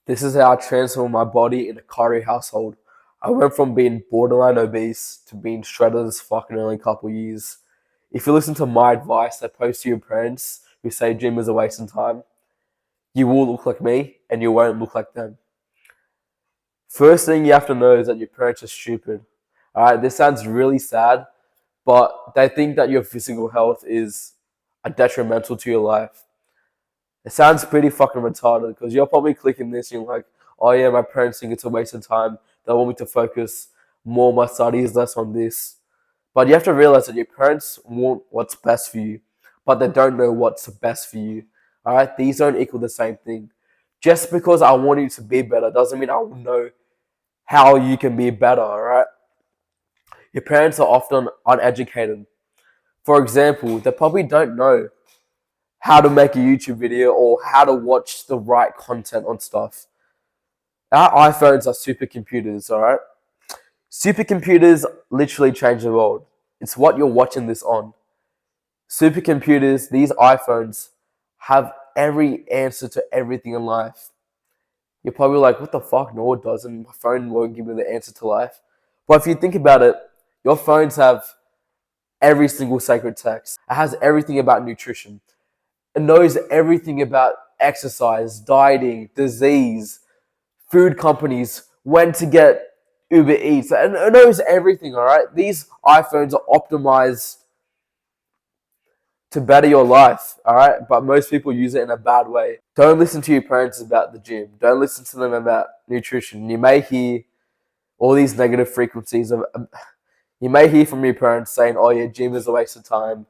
This is how I transformed my body in a curry household. I went from being borderline obese to being shredded as fuck in only a couple years. If you listen to my advice I post to your parents who say gym is a waste of time, you will look like me and you won't look like them. First thing you have to know is that your parents are stupid. Alright, this sounds really sad, but they think that your physical health is a detrimental to your life. It sounds pretty fucking retarded because you're probably clicking this and you're like, oh yeah, my parents think it's a waste of time. They want me to focus more on my studies, less on this. But you have to realize that your parents want what's best for you, but they don't know what's best for you. Alright, these don't equal the same thing. Just because I want you to be better doesn't mean I will know how you can be better, alright? Your parents are often uneducated. For example, they probably don't know how to make a YouTube video or how to watch the right content on stuff. Our iPhones are supercomputers, alright? Supercomputers literally change the world. It's what you're watching this on. Supercomputers, these iPhones, have every answer to everything in life. You're probably like, what the fuck? No, it doesn't. My phone won't give me the answer to life. But if you think about it, your phones have every single sacred text. It has everything about nutrition. It knows everything about exercise, dieting, disease, food companies, when to get Uber Eats. And it knows everything, alright? These iPhones are optimized to better your life, alright? But most people use it in a bad way. Don't listen to your parents about the gym. Don't listen to them about nutrition. You may hear all these negative frequencies of. You may hear from your parents saying, oh yeah, gym is a waste of time.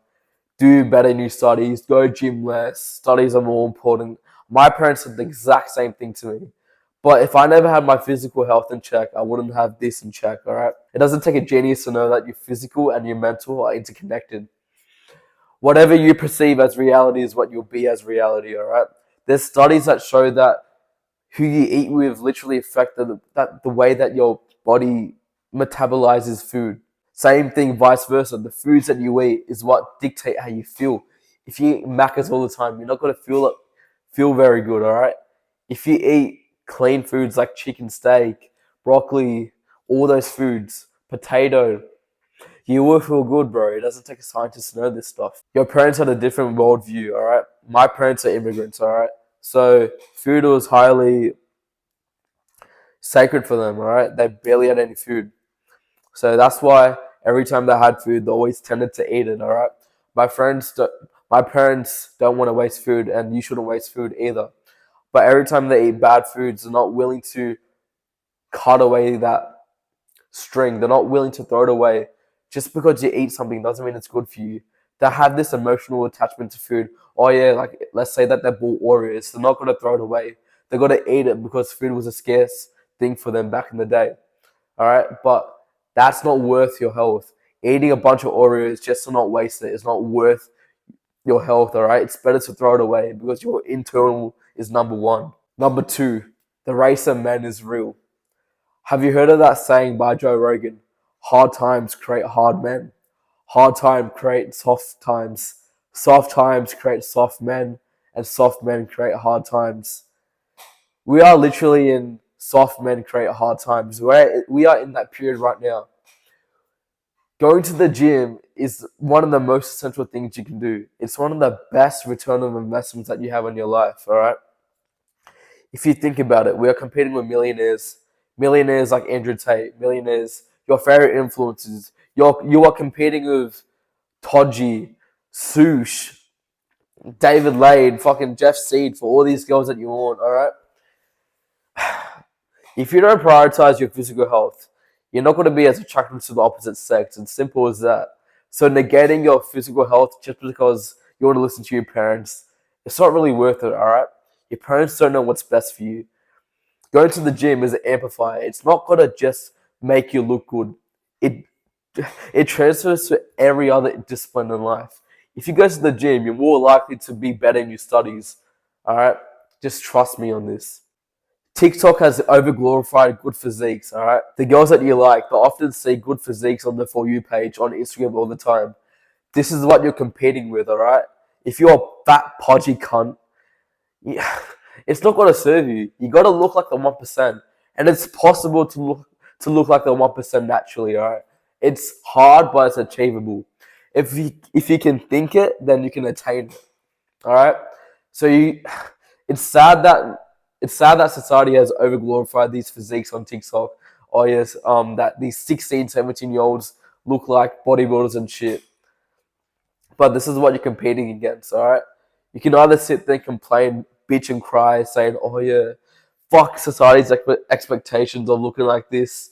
Do better in your studies. Go gym less. Studies are more important. My parents said the exact same thing to me. But if I never had my physical health in check, I wouldn't have this in check, alright? It doesn't take a genius to know that your physical and your mental are interconnected. Whatever you perceive as reality is what you'll be as reality, alright? There's studies that show that who you eat with literally affect the way that your body metabolizes food. Same thing, vice versa. The foods that you eat is what dictate how you feel. If you eat Maccas all the time, you're not gonna feel very good, alright? If you eat clean foods like chicken, steak, broccoli, all those foods, potato, you will feel good, bro. It doesn't take a scientist to know this stuff. Your parents had a different worldview, alright? My parents are immigrants, alright? So food was highly sacred for them, alright? They barely had any food. So that's why every time they had food, they always tended to eat it, alright? My parents don't want to waste food, and you shouldn't waste food either. But every time they eat bad foods, they're not willing to cut away that string. They're not willing to throw it away. Just because you eat something doesn't mean it's good for you. They have this emotional attachment to food. Oh yeah, like let's say that they bought Oreos. They're not going to throw it away. They're going to eat it because food was a scarce thing for them back in the day. Alright? But that's not worth your health. Eating a bunch of Oreos just to not waste it is not worth your health, alright? It's better to throw it away because your internal is number one. Number two, the race of men is real. Have you heard of that saying by Joe Rogan? Hard times create hard men. Hard times create soft times. Soft times create soft men. And soft men create hard times. We are literally in soft men create hard times. We are in that period right now. Going to the gym is one of the most essential things you can do. It's one of the best return of investments that you have in your life, alright? If you think about it, we are competing with millionaires. Millionaires like Andrew Tate, millionaires, your favorite influencers. You are competing with Todgy, Sush, David Lade, fucking Jeff Seed for all these girls that you want, alright? If you don't prioritize your physical health, you're not going to be as attractive to the opposite sex. It's simple as that. So negating your physical health just because you want to listen to your parents, it's not really worth it, alright? Your parents don't know what's best for you. Going to the gym is an amplifier. It's not going to just make you look good. It transfers to every other discipline in life. If you go to the gym, you're more likely to be better in your studies, alright? Just trust me on this. TikTok has overglorified good physiques, alright? The girls that you like, they often see good physiques on the For You page on Instagram all the time. This is what you're competing with, alright? If you're a fat, podgy cunt, It's not gonna serve you. You gotta look like the 1%. And it's possible to look like the 1% naturally, alright? It's hard but it's achievable. If you can think it, then you can attain it. Alright? So you it's sad that society has overglorified these physiques on TikTok. Oh yes, that these 16, 17 year olds look like bodybuilders and shit. But this is what you're competing against, alright? You can either sit there and complain, bitch and cry, saying, oh yeah, fuck society's expectations of looking like this.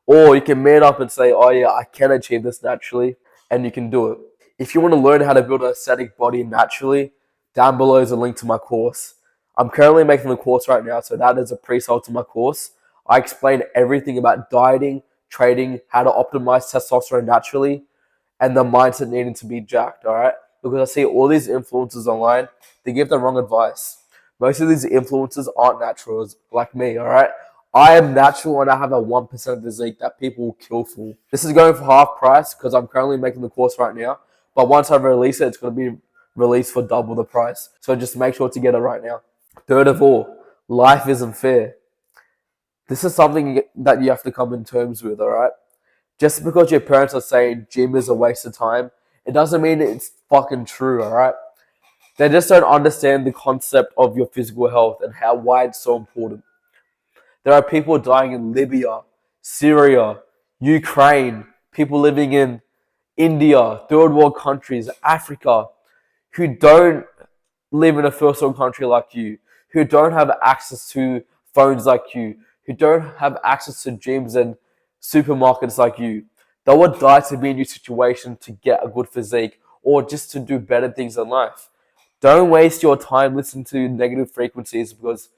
Or you can man up and say, oh yeah, I can achieve this naturally, and you can do it. If you want to learn how to build an aesthetic body naturally, down below is a link to my course. I'm currently making the course right now, so that is a pre-sale to my course. I explain everything about dieting, trading, how to optimize testosterone naturally, and the mindset needing to be jacked, alright? Because I see all these influencers online, they give the wrong advice. Most of these influencers aren't naturals like me, alright? I am natural and I have a 1% physique that people will kill for. This is going for half price because I'm currently making the course right now. But once I release it, it's going to be released for double the price. So just make sure to get it right now. Third of all, life isn't fair. This is something that you have to come in terms with, alright? Just because your parents are saying gym is a waste of time, it doesn't mean it's fucking true, alright? They just don't understand the concept of your physical health and why it's so important. There are people dying in Libya, Syria, Ukraine, people living in India, third world countries, Africa, who don't live in a first world country like you, who don't have access to phones like you, who don't have access to gyms and supermarkets like you. They would die to be in your situation to get a good physique or just to do better things in life. Don't waste your time listening to negative frequencies because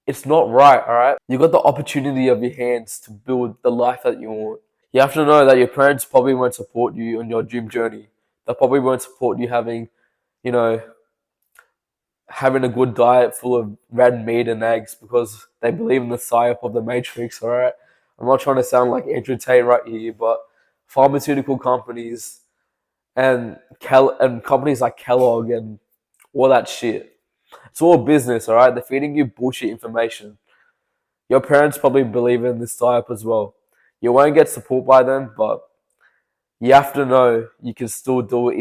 it's not right, alright? You got the opportunity of your hands to build the life that you want. You have to know that your parents probably won't support you on your gym journey. They probably won't support you having, you know, having a good diet full of red meat and eggs because they believe in the psyop of the Matrix, alright? I'm not trying to sound like Andrew Tate right here, but pharmaceutical companies and companies like Kellogg and all that shit. It's all business, alright? They're feeding you bullshit information. Your parents probably believe in this psyop as well. You won't get support by them, but you have to know you can still do it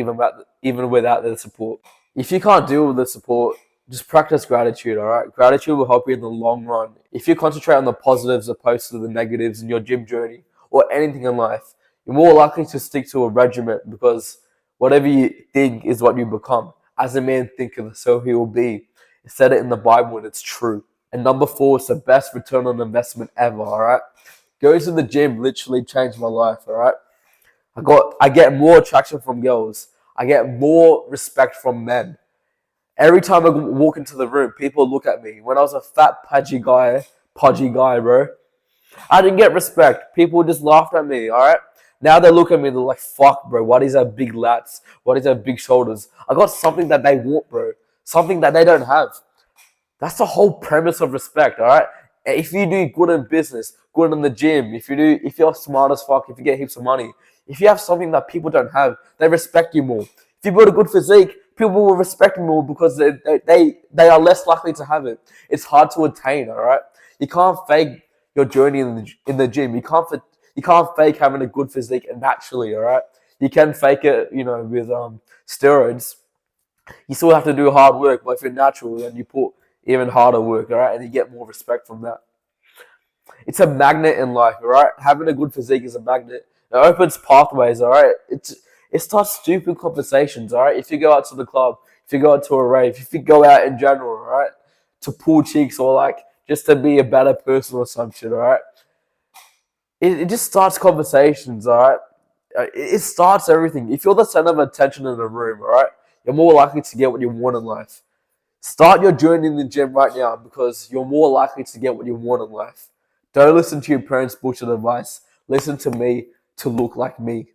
even without their support. If you can't deal with the support, just practice gratitude, alright? Gratitude will help you in the long run. If you concentrate on the positives opposed to the negatives in your gym journey or anything in life, you're more likely to stick to a regiment because whatever you think is what you become. As a man thinketh, so he will be. It said it in the Bible and it's true. And number 4 is the best return on investment ever, alright? Going to the gym literally changed my life, alright? I get more attraction from girls. I get more respect from men. Every time I walk into the room, people look at me. When I was a fat, pudgy guy, bro, I didn't get respect. People just laughed at me, alright? Now they look at me, they're like, fuck, bro, what is that big lats? What is that big shoulders? I got something that they want, bro. Something that they don't have. That's the whole premise of respect, alright? If you do good in business, good in the gym, if you're smart as fuck, if you get heaps of money, if you have something that people don't have, they respect you more. If you build a good physique, people will respect you more because they are less likely to have it. It's hard to attain, alright? You can't fake your journey in the gym. You can't fake having a good physique naturally, alright? You can fake it, with steroids. You still have to do hard work, but if you're natural, then you put even harder work, alright? And you get more respect from that. It's a magnet in life, alright? Having a good physique is a magnet. It opens pathways, alright? It starts stupid conversations, alright? If you go out to the club, if you go out to a rave, if you go out in general, alright? To pull cheeks or like just to be a better person or some shit, alright? It just starts conversations, alright? It starts everything. If you're the center of attention in a room, alright? You're more likely to get what you want in life. Start your journey in the gym right now because you're more likely to get what you want in life. Don't listen to your parents' bullshit advice. Listen to me to look like me.